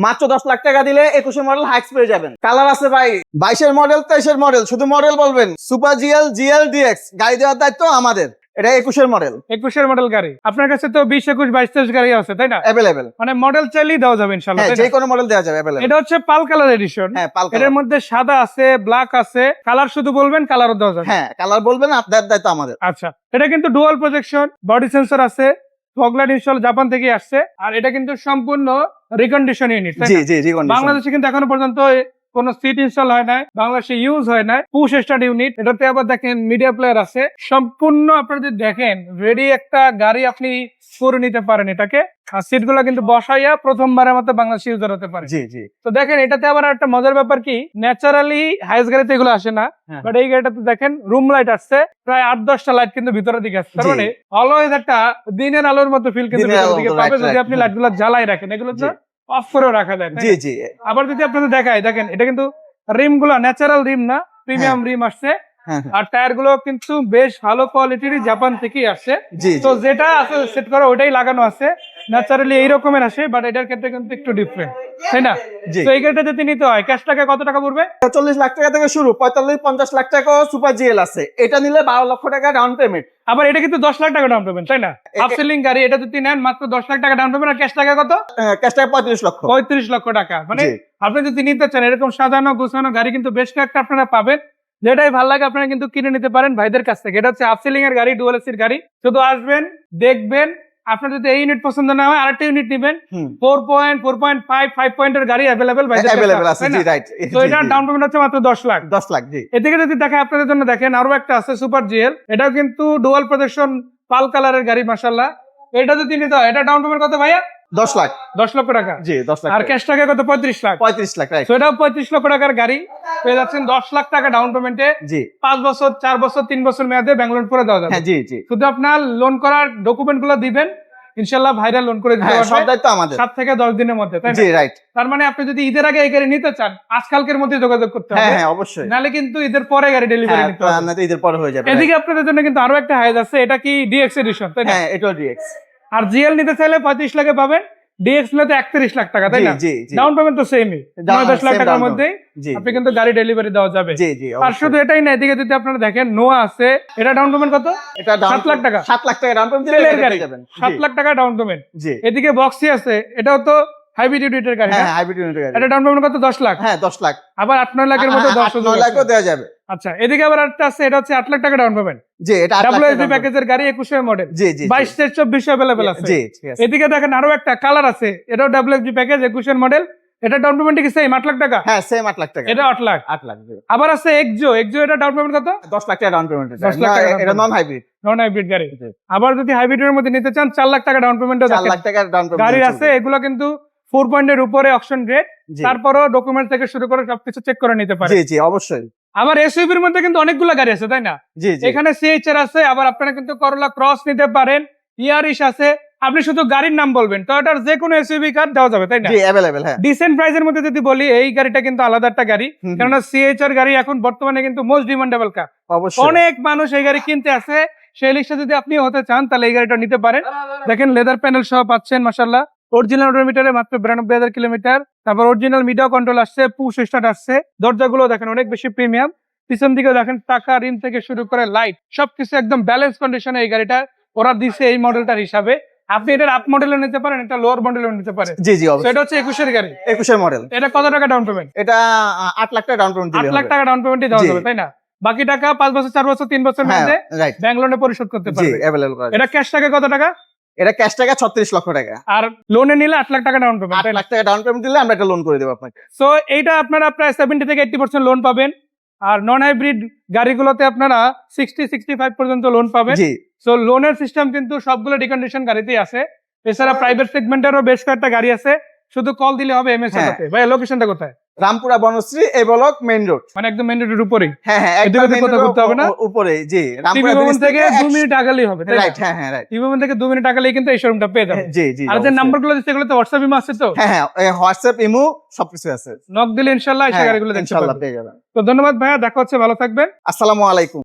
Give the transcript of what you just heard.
মাত্র 10 লাখ টাকা দিলে 21 মডেল হাইক্স পেয়ে যাবেন। কালার আছে ভাই 22 মডেল 23 মডেল, শুধু মডেল বলবেন সুপার জিএল জিএল ডিএক্স, গাড়ি দেওয়ার দায়িত্ব আমাদের। এটা 21 মডেল। 21 মডেল গাড়ি আপনার কাছে তো 20, 21, 22, 23 গাড়ি আছে তাই না? अवेलेबल, মানে মডেল চাইলেই দেওয়া যাবে ইনশাআল্লাহ। হ্যাঁ, যে কোনো মডেল দেওয়া যাবে अवेलेबल। এটা হচ্ছে পাল কালার এডিশন। হ্যাঁ, পাল এর কালার। মধ্যে সাদা আছে, ব্ল্যাক আছে, কালার শুধু বলবেন কালারও দেওয়া যাবে। হ্যাঁ, কালার বলবেন, আপনার দায়িত্ব আমাদের। আচ্ছা, এটা কিন্তু ডুয়াল প্রজেকশন, বডি সেন্সর আছে, ফগ লাইট ইনস্টল জাপান থেকে আসছে। আর এটা কিন্তু সম্পূর্ণ রিকন্ডিশন ইউনিট। জি জি জি, বাংলাদেশে কিন্তু এখনো পর্যন্ত কোন সিট ইনস্টল হয় নাই, বাংলাদেশে ইউজ হয় নাই, পুশ স্টার্ট ইউনিট। এটাতে আবার দেখেন মিডিয়া প্লেয়ার আছে, সম্পূর্ণ আপনারা যদি দেখেন রেডি একটা গাড়ি আপনি করে নিতে পারেন এটাকে। আর সিট গুলো কিন্তু বসাইয়া প্রথমবারের মতো বাংলাদেশে ইউজার হতে পারে। জি জি। তো দেখেন এটাতে আবার একটা মজার ব্যাপার কি, ন্যাচারালি হাইস গাড়িতে এগুলো আসে না, বাট এই গাড়িটাতে দেখেন রুম লাইট আসছে, প্রায় 8-10টা লাইট কিন্তু ভিতরের দিকে আসছে। তার মানে অলওয়েজ একটা দিনের আলোর মতো ফিল কিন্তু ভিতরের দিকে পাবে যদি আপনি লাইট গুলো জ্বালাই রাখেন। এগুলো তো অফ করেও রাখা যায়। জি জি। আবার যদি আপনাদের দেখায়, দেখেন এটা কিন্তু রিম গুলো ন্যাচারাল রিম না, প্রিমিয়াম রিম আসছে। আর টায়ার গুলো কিন্তু বেশ ভালো কোয়ালিটির, জাপান থেকেই আসছে। তো যেটা আছে সেট করা ওটাই লাগানো আছে, ন্যাচারালি এই রকমের আসে, বাট এটার ক্ষেত্রে কিন্তু একটু ডিফারেন্ট, তাই না? তো এই গাড়িটা যদি নিতে হয় ক্যাশ টাকা কত টাকা পড়বে? 40 লাখ টাকা থেকে শুরু, 45-50 লাখ টাকা সুপার জিএল আছে। এটা নিলে 12 লক্ষ টাকা ডাউন পেমেন্ট। আবার এটা কিন্তু 10 লাখ টাকা ডাউন পেমেন্ট, তাই না? আপসেলিং গাড়ি, এটা যদি নেন মাত্র 10 লাখ টাকা ডাউন পেমেন্ট, আর ক্যাশ টাকা কত? ক্যাশ টাকা 35 লক্ষ। 35 লক্ষ টাকা। মানে আপনি যদি নিতে চান এরকম সাজানো গোছানো গাড়ি কিন্তু বেশ কয়েকটা আপনারা পাবেন। যেটাই ভালো লাগে আপনারা কিন্তু কিনে নিতে পারেন ভাইদের কাছ থেকে। এটা হচ্ছে আপসেলিং এর গাড়ি, ডুয়াল এসির গাড়ি। শুধু আসবেন, দেখবেন, আপনার যদি এই ইউনিট পছন্দ না হয় আরেকটা ইউনিট নেবেন। 4 পয়েন্ট, 4.5, 5 পয়েন্টের গাড়ি अवेलेबल ভাইদের কাছে আছে। জি রাইট। তো এটা ডাউন পেমেন্ট হচ্ছে মাত্র 10 লাখ। 10 লাখ, জি। এদিকে যদি দেখেন আপনাদের জন্য, দেখেন আরো একটা আছে সুপার জিএল। এটাও কিন্তু ডুয়াল প্রজেকশন পাল কালারের গাড়ি, মাশাআল্লাহ। এটা যদি নিতে হয়, এটা ডাউন পেমেন্ট কত ভাইয়া? 10 লাখ। 10 লক্ষ টাকা। জি, 10 লাখ। আর ক্যাশ টাকা কত? 35 লাখ। 35 লাখ, রাইট। তো এটাও 35 লক্ষ টাকার গাড়ি পেয়ে যাচ্ছেন 10 লাখ টাকা ডাউন পেমেন্টে। জি। 5 বছর, 4 বছর, 3 বছর মেয়াদে ব্যাংক লোন করে দেওয়া যাবে। হ্যাঁ, জি জি। শুধু আপনার লোন করার ডকুমেন্ট গুলো দিবেন, ইনশাআল্লাহ ভাইরা লোন করে দিতে পারবে। সব দায়িত্ব আমাদের। 7 থেকে 10 দিনের মধ্যে, তাই না? জি রাইট। তার মানে আপনি যদি ঈদের আগে এই গাড়ি নিতে চান, আজকালকের মধ্যে যোগাযোগ করতে হবে। হ্যাঁ হ্যাঁ, অবশ্যই। নালে কিন্তু ঈদের পরে গাড়ি ডেলিভারি নিতে হবে। না তো ঈদের পরে হয়ে যাবে। এদিকে আপনাদের জন্য কিন্তু আরো একটা হাইজ আছে, এটা কি ডিএক্স এডিশন, তাই না? হ্যাঁ, এটাও ডিএক্স। আর জিএল নিতে চাইলে 35 লাখে পাবেন, ডিএক্স নিতে 31 লাখ টাকা, তাই না? জি জি। ডাউন পেমেন্ট তো সেমই, 9-10 লাখ টাকার মধ্যে আপনি কিন্তু গাড়ি ডেলিভারি দেওয়া যাবে। জি জি। আর শুধু এটাই না, এদিকে যদি আপনারা দেখেন নোয়া আছে, এটা ডাউন পেমেন্ট কত? এটা 7 লাখ টাকা। 7 লাখ টাকা ডাউন পেমেন্ট দিলে তেলের গাড়ি পেয়ে যাবেন। 7 লাখ টাকা ডাউন পেমেন্ট। জি। এদিকে বক্সি আছে, এটাও তো হাইব্রিড ইউনিটের গাড়ি। হ্যাঁ, হাইব্রিড ইউনিটের গাড়ি। এটা ডাউন পেমেন্ট কত? 10 লাখ। হ্যাঁ, 10 লাখ। আবার 8-9 লাখের মধ্যে 9 লাখও দেওয়া যাবে। আচ্ছা, এদিকে আবার একটা আছে, এটা হচ্ছে 8 লাখ টাকা ডাউন পেমেন্ট। জি, এটা 8 লাখ WSB প্যাকেজের গাড়ি, 21 মডেল। জি জি। 22-24 अवेलेबल আছে। জি, ঠিক আছে। এদিকে দেখেন আরো একটা কালার আছে, এটাও WSB প্যাকেজ, 21 মডেল। এটা ডাউন পেমেন্ট কি সেম 8 লাখ টাকা? হ্যাঁ, সেম 8 লাখ টাকা। এটা 8 লাখ। 8 লাখ। আবার আছে এক্সো, এটা ডাউন পেমেন্ট কত? 10 লাখ টাকা ডাউন পেমেন্ট। 10 লাখ টাকা। এটা নন হাইব্রিড। নন হাইব্রিড গাড়ি। আবার যদি হাইব্রিডের মধ্যে নিতে চান 4 লাখ টাকা ডাউন পেমেন্টও 4 লাখ টাকা ডাউন পেমেন্ট গাড়ি আছে। এগুলো কিন্তু 4 পয়েন্টের উপরে অপশন গ্রেড, তারপরও ডকুমেন্ট থেকে শুরু করে সবকিছু চেক করে নিতে পারে। জি জি, অবশ্যই। আবার এসইউভির মধ্যে কিন্তু অনেকগুলো গাড়ি আছে, তাই না? জি জি। এখানে সিএইচআর আছে, আবার আপনারা কিন্তু করোলা ক্রস নিতে পারেন, ইয়ারিশ আছে। আপনি শুধু গাড়ির নাম বলবেন, টয়োটার যে কোনো এসইউভি কার দেওয়া যাবে, তাই না? জি, अवेलेबल। হ্যাঁ, ডিসেন্ট প্রাইসের মধ্যে যদি বলি, এই গাড়িটা কিন্তু আলাদা একটা গাড়ি, কারণ সিএইচআর গাড়ি এখন বর্তমানে কিন্তু মোস্ট ডিমান্ডেবল কার। অবশ্যই। অনেক মানুষ এই গাড়ি কিনতে আছে, সেই লিস্টে যদি আপনি হতে চান তাহলে এই গাড়িটা নিতে পারেন। দেখেন লেদার প্যানেল সহ পাচ্ছেন, মাশাআল্লাহ। অরিজিনাল ওডোমিটারে মাত্র 92,000 কিলোমিটার। তারপর অরিজিনাল মিডিয়া কন্ট্রোল আসছে, পুশ স্টার্ট আসছে। দরজাগুলো দেখেন অনেক বেশি প্রিমিয়াম। পিছন দিকে দেখেন টাকা, রিম থেকে শুরু করে লাইট সবকিছু একদম ব্যালেন্স কন্ডিশনে এই গাড়িটা ওরা দিছে এই মডেলটার হিসাবে। আপনি এটার আপ মডেলে নিতে পারেন, এটা লোয়ার মডেলে নিতে পারেন। জি জি, অবশ্যই। এটা হচ্ছে 21 এর গাড়ি, 21 মডেল। এটা কত টাকা ডাউন পেমেন্ট? এটা 8 লাখ টাকা ডাউন পেমেন্ট দিলে 8 লাখ টাকা ডাউন পেমেন্টই দেওয়া যাবে, তাই না? বাকি টাকা 5 বছর, 4 বছর, 3 বছর মধ্যে রাইট ব্যাংক লোনে পরিশোধ করতে জি, পারবে। अवेलेबल। এটা ক্যাশ টাকা কত টাকা? এটা ক্যাশ টাকা 36 লক্ষ টাকা। আর লোনে নিলে 8 লাখ টাকা ডাউন পেমেন্ট। 8 লাখ টাকা ডাউন পেমেন্ট দিলে আমরা একটা লোন করে দেব আপনাকে। সো এইটা আপনারা প্রায় 70 থেকে 80% লোন পাবেন। আর নন হাইব্রিড গাড়িগুলোতে আপনারা 60-65 পর্যন্ত লোন পাবেন। জি। সো লোনের সিস্টেম কিন্তু সবগুলো ডিকন্ডিশন গাড়িতেই আছে। এছাড়া প্রাইভেট সেগমেন্টেরও বেশ কয়েকটা গাড়ি আছে, শুধু কল দিলে হবে এমএস এর সাথে। ভাই লোকেশনটা কোথায়? রামপুরা বনশ্রী এ ব্লক মেইন রোড। মানে একদম মেইন রোডের উপরেই। হ্যাঁ হ্যাঁ, এদিকে একদম কোথাও ঘুরতে হবে না, উপরে। জি, রামপুরা ব্রিজ থেকে 2 মিনিট আগালেই হবে, তাই না? রাইট। হ্যাঁ হ্যাঁ, রাইট। টিভি থেকে 2 মিনিট আগালেই কিন্তু এই শোরুমটা পেয়ে যাবেন। জি জি। আর যে নাম্বারগুলো দিচ্ছে এগুলোতে হোয়াটসঅ্যাপ ইমো আছে তো? হ্যাঁ হ্যাঁ, হোয়াটসঅ্যাপ ইমো সবকিছু আছে। নক দিলে ইনশাআল্লাহ এই গাড়িগুলো দেখতে ইনশাআল্লাহ পাবেন। পেয়ে যাবেন। তো ধন্যবাদ ভাইয়া, দেখা হচ্ছে, ভালো থাকবেন। আসসালামু আলাইকুম।